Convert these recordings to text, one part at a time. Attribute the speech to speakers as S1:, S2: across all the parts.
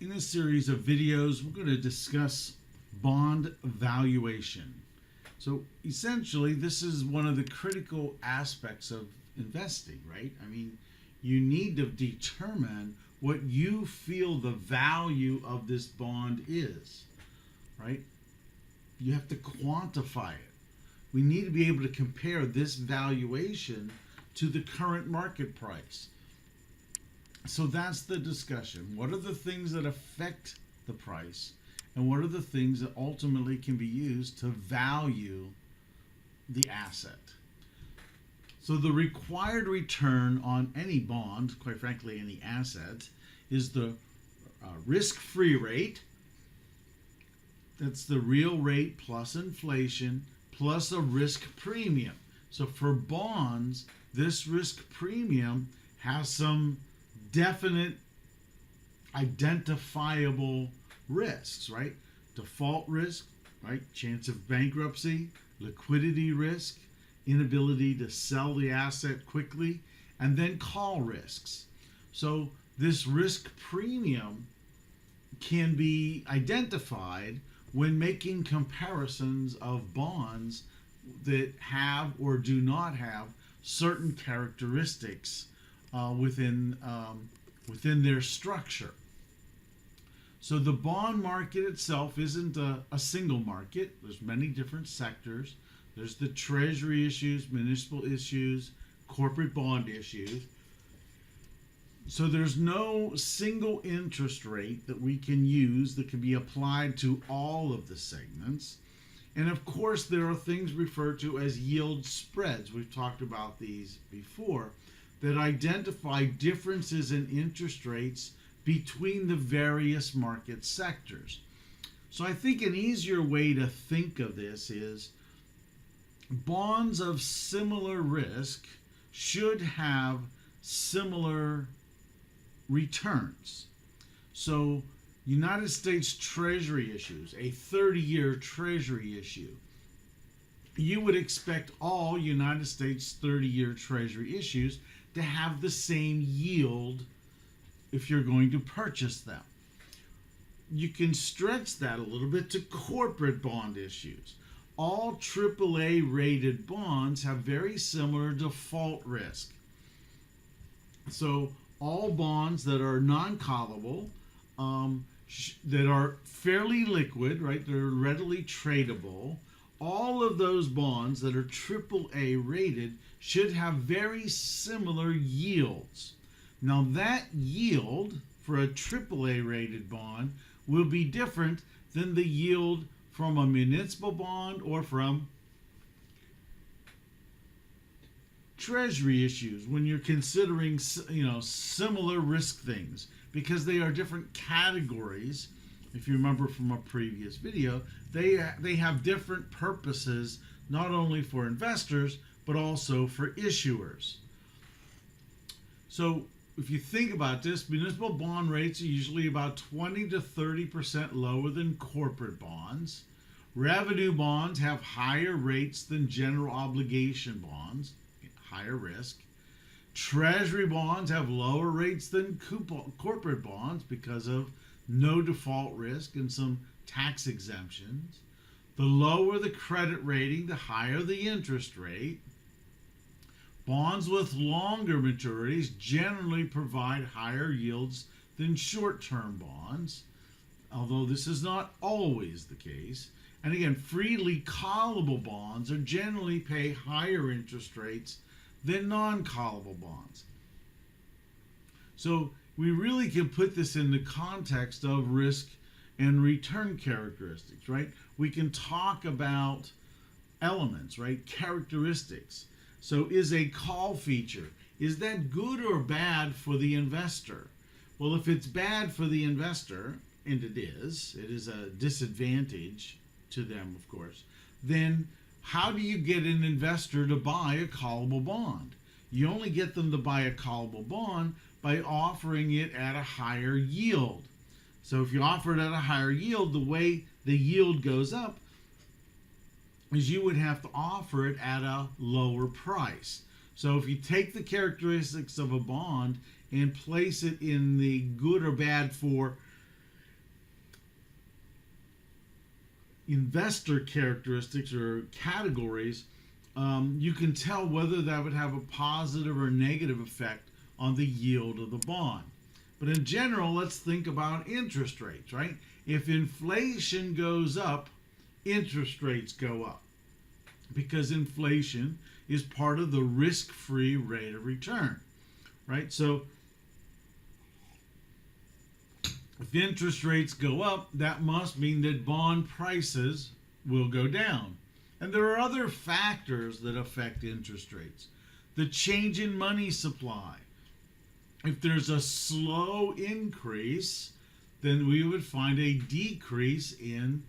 S1: In this series of videos, we're going to discuss bond valuation. So essentially, this is one of the critical aspects of investing, right? I mean, you need to determine what you feel the value of this bond is, right? You have to quantify it. We need to be able to compare this valuation to the current market price. So that's the discussion. What are the things that affect the price, and what are the things that ultimately can be used to value the asset? So the required return on any bond, quite frankly any asset, is the risk-free rate. That's the real rate plus inflation plus a risk premium. So for bonds, this risk premium has some definite identifiable risks, right? Default risk, right? Chance of bankruptcy, liquidity risk, inability to sell the asset quickly, and then call risks. So this risk premium can be identified when making comparisons of bonds that have or do not have certain characteristics within their structure. So the bond market itself isn't a single market. There's many different sectors. There's the treasury issues, municipal issues, corporate bond issues. So there's no single interest rate that we can use that can be applied to all of the segments. And of course, there are things referred to as yield spreads. We've talked about these before, that identify differences in interest rates between the various market sectors. So I think an easier way to think of this is bonds of similar risk should have similar returns. So United States Treasury issues, a 30-year Treasury issue, you would expect all United States 30-year Treasury issues to have the same yield if you're going to purchase them. You can stretch that a little bit to corporate bond issues. All AAA rated bonds have very similar default risk. So all bonds that are non-callable, that are fairly liquid, right? They're readily tradable. All of those bonds that are AAA rated should have very similar yields. Now that yield for a AAA rated bond will be different than the yield from a municipal bond or from treasury issues when you're considering, similar risk things, because they are different categories. If you remember from a previous video, they have different purposes, not only for investors but also for issuers. So if you think about this, municipal bond rates are usually about 20 to 30% lower than corporate bonds. Revenue bonds have higher rates than general obligation bonds, higher risk. Treasury bonds have lower rates than corporate bonds because of no default risk and some tax exemptions. The lower the credit rating, the higher the interest rate. Bonds with longer maturities generally provide higher yields than short-term bonds, although this is not always the case. And again, freely callable bonds are generally pay higher interest rates than non-callable bonds. So we really can put this in the context of risk and return characteristics, right? We can talk about elements, right? Characteristics. So is a call feature, is that good or bad for the investor? Well, if it's bad for the investor, and it is a disadvantage to them, of course, then how do you get an investor to buy a callable bond? You only get them to buy a callable bond by offering it at a higher yield. So if you offer it at a higher yield, the way the yield goes up is you would have to offer it at a lower price. So if you take the characteristics of a bond and place it in the good or bad for investor characteristics or categories, you can tell whether that would have a positive or negative effect on the yield of the bond. But in general, let's think about interest rates, right? If inflation goes up, interest rates go up because inflation is part of the risk-free rate of return, right? So if interest rates go up, that must mean that bond prices will go down. And there are other factors that affect interest rates. The change in money supply. If there's a slow increase, then we would find a decrease in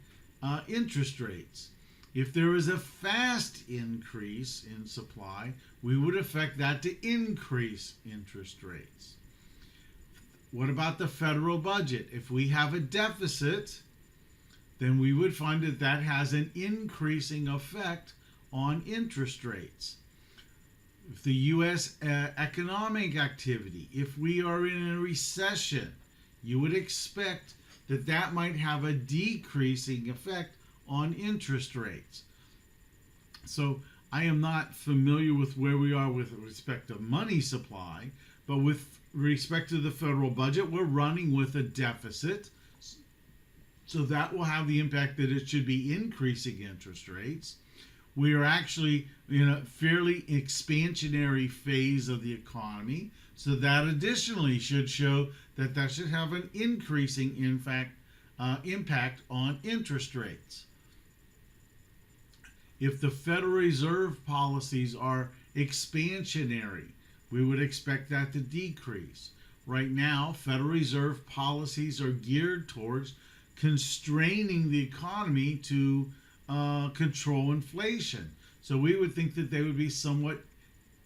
S1: interest rates. If there is a fast increase in supply, we would expect that to increase interest rates. What about the federal budget? If we have a deficit, then we would find that that has an increasing effect on interest rates. If the U.S. Economic activity, if we are in a recession, you would expect that that might have a decreasing effect on interest rates. So I am not familiar with where we are with respect to money supply, but with respect to the federal budget, we're running with a deficit. So that will have the impact that it should be increasing interest rates. We are actually in a fairly expansionary phase of the economy. So that additionally should show that that should have an increasing impact on interest rates. If the Federal Reserve policies are expansionary, we would expect that to decrease. Right now, Federal Reserve policies are geared towards constraining the economy to control inflation. So we would think that they would be somewhat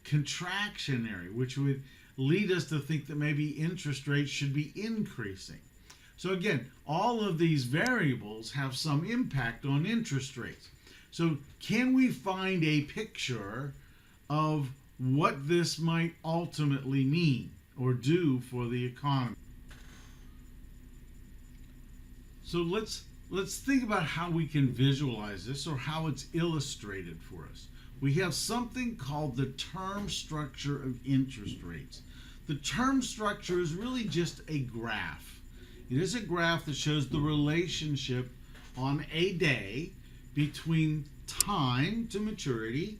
S1: contractionary, which would lead us to think that maybe interest rates should be increasing. So again, all of these variables have some impact on interest rates. So can we find a picture of what this might ultimately mean or do for the economy? So let's think about how we can visualize this or how it's illustrated for us. We have something called the term structure of interest rates. The term structure is really just a graph. It is a graph that shows the relationship on a day between time to maturity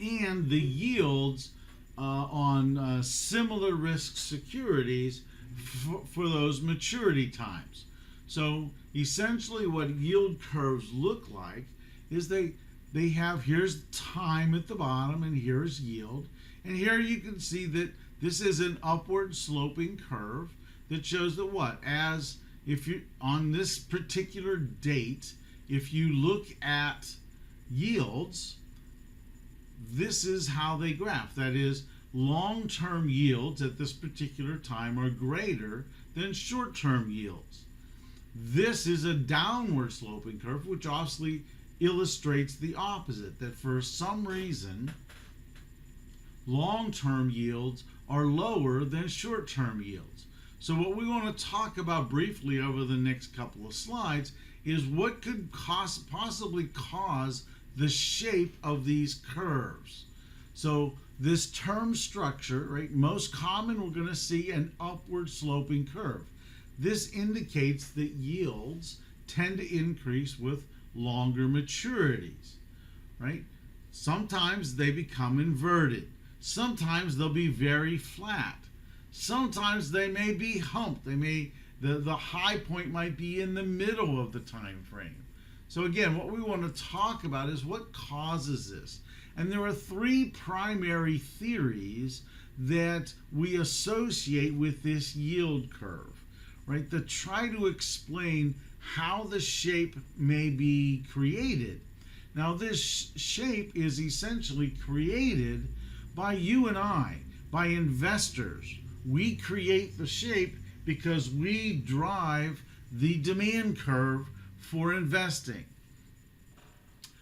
S1: and the yields on similar risk securities for those maturity times. So essentially what yield curves look like is they have, here's time at the bottom and here's yield. And here you can see that this is an upward sloping curve that shows that what? As if you, on this particular date, if you look at yields, this is how they graph. That is, long-term yields at this particular time are greater than short-term yields. This is a downward sloping curve, which obviously illustrates the opposite, that for some reason, long-term yields are lower than short-term yields. So what we want to talk about briefly over the next couple of slides is what could possibly cause the shape of these curves. So this term structure, right, most common we're going to see an upward sloping curve. This indicates that yields tend to increase with longer maturities, right? Sometimes they become inverted. Sometimes they'll be very flat. Sometimes they may be humped. The high point might be in the middle of the time frame. So again, what we want to talk about is what causes this. And there are three primary theories that we associate with this yield curve, right? That try to explain how the shape may be created. Now, this shape is essentially created by you and I, by investors. We create the shape because we drive the demand curve for investing.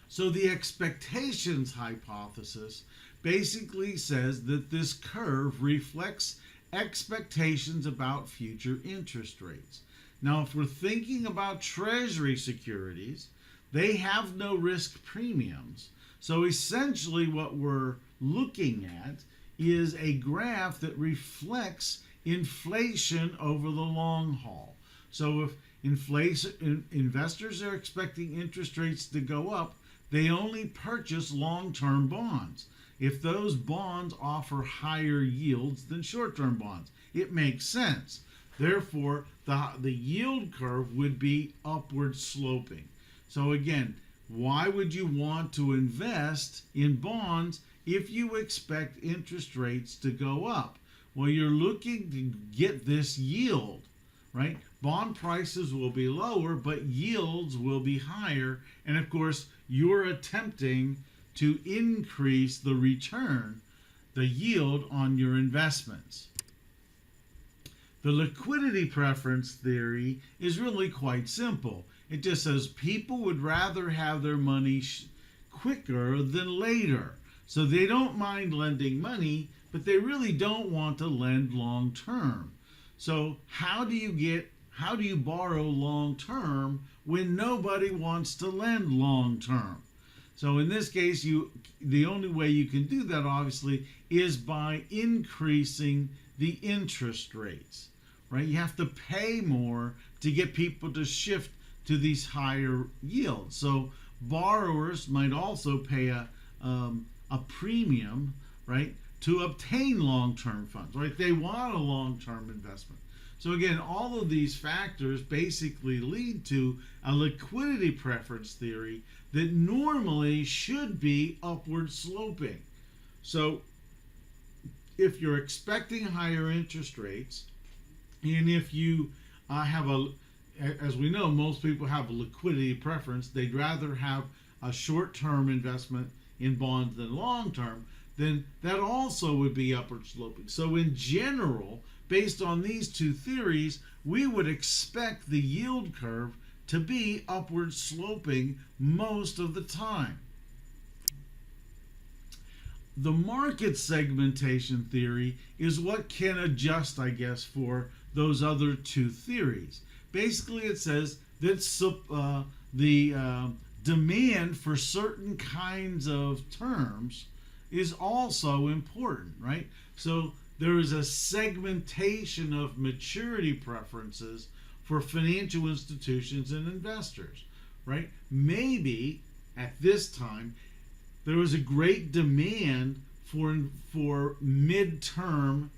S1: So the expectations hypothesis basically says that this curve reflects expectations about future interest rates. Now, if we're thinking about Treasury securities, they have no risk premiums. So essentially what we're looking at is a graph that reflects inflation over the long haul. So if investors are expecting interest rates to go up, they only purchase long-term bonds. If those bonds offer higher yields than short-term bonds, it makes sense. Therefore, the yield curve would be upward sloping. So again, why would you want to invest in bonds if you expect interest rates to go up? Well, you're looking to get this yield, right? Bond prices will be lower, but yields will be higher. And of course, you're attempting to increase the return, the yield on your investments. The liquidity preference theory is really quite simple. It just says people would rather have their money quicker than later. So they don't mind lending money, but they really don't want to lend long term. So how do you borrow long term when nobody wants to lend long term? So in this case, the only way you can do that obviously is by increasing the interest rates, right? You have to pay more to get people to shift to these higher yields. So borrowers might also pay a premium, right, to obtain long-term funds, right? They want a long-term investment. So again, all of these factors basically lead to a liquidity preference theory that normally should be upward sloping. So if you're expecting higher interest rates, and if you as we know, most people have a liquidity preference. They'd rather have a short-term investment in bonds than long-term, then that also would be upward sloping. So in general, based on these two theories, we would expect the yield curve to be upward sloping most of the time. The market segmentation theory is what can adjust, I guess, for those other two theories. Basically, it says that the demand for certain kinds of terms is also important, right? So there is a segmentation of maturity preferences for financial institutions and investors, right? Maybe at this time there was a great demand for mid-term,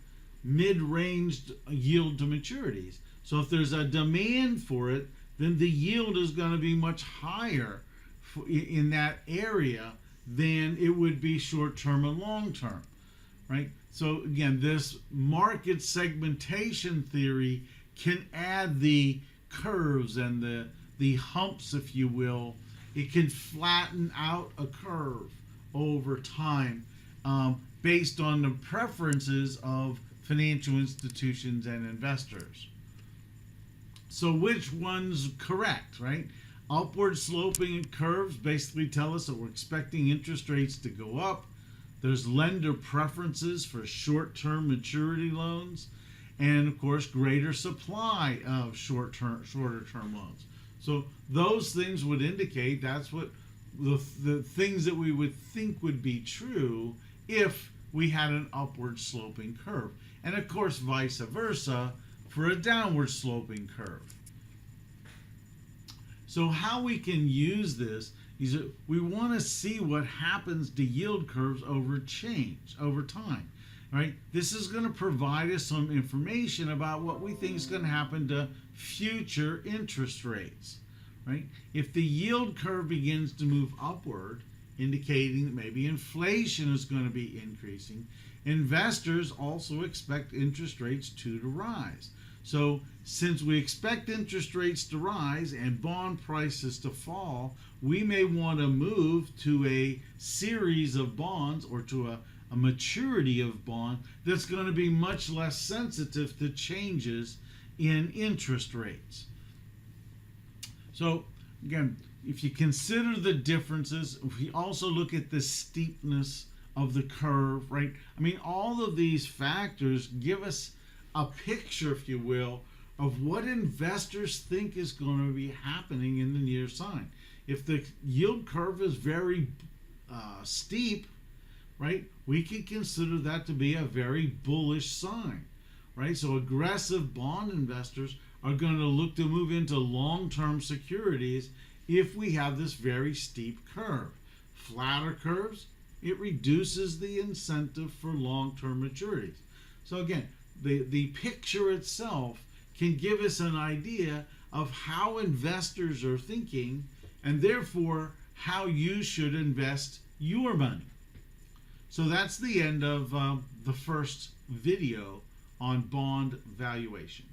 S1: mid-ranged yield to maturities. So if there's a demand for it, then the yield is going to be much higher in that area than it would be short-term and long-term, right? So again, this market segmentation theory can add the curves and the humps, if you will. It can flatten out a curve over time based on the preferences of financial institutions and investors. So which one's correct, right? Upward sloping curves basically tell us that we're expecting interest rates to go up. There's lender preferences for short-term maturity loans, and of course greater supply of shorter term loans. So those things would indicate that's what the things that we would think would be true if we had an upward sloping curve. And of course vice versa for a downward sloping curve. So how we can use this is that we want to see what happens to yield curves over time, right? This is going to provide us some information about what we think is going to happen to future interest rates, right? If the yield curve begins to move upward, indicating that maybe inflation is going to be increasing, investors also expect interest rates to rise. So since we expect interest rates to rise and bond prices to fall, we may want to move to a series of bonds or to a maturity of bond that's going to be much less sensitive to changes in interest rates. So again, if you consider the differences, if we also look at the steepness of the curve, right? I mean, all of these factors give us a picture, if you will, of what investors think is going to be happening in the near sign. If the yield curve is very steep, right, we can consider that to be a very bullish sign, right? So aggressive bond investors are going to look to move into long-term securities if we have this very steep curve. Flatter curves, it reduces the incentive for long-term maturities. So again, the picture itself can give us an idea of how investors are thinking and therefore how you should invest your money. So that's the end of the first video on bond valuation.